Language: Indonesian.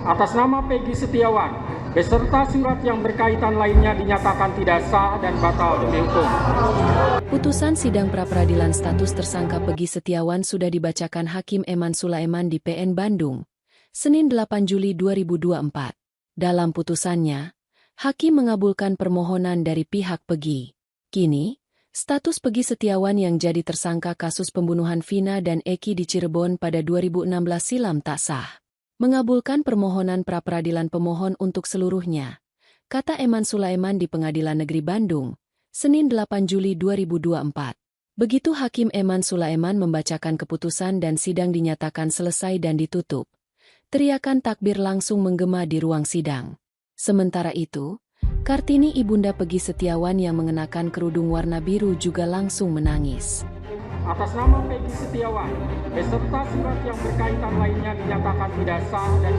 Atas nama Peggy Setiawan, beserta surat yang berkaitan lainnya dinyatakan tidak sah dan batal demi hukum. Putusan sidang pra-peradilan status tersangka Peggy Setiawan sudah dibacakan Hakim Eman Sulaiman di PN Bandung, Senin 8 Juli 2024. Dalam putusannya, Hakim mengabulkan permohonan dari pihak Peggy. Kini, status Peggy Setiawan yang jadi tersangka kasus pembunuhan Vina dan Eki di Cirebon pada 2016 silam tak sah. Mengabulkan permohonan pra-peradilan pemohon untuk seluruhnya, kata Eman Sulaiman di Pengadilan Negeri Bandung, Senin 8 Juli 2024. Begitu Hakim Eman Sulaiman membacakan keputusan dan sidang dinyatakan selesai dan ditutup, teriakan takbir langsung menggema di ruang sidang. Sementara itu, Kartini ibunda Peggy Setiawan yang mengenakan kerudung warna biru juga langsung menangis. Atas nama Peggy Setiawan, beserta surat yang berkaitan lainnya dinyatakan tidak sah dan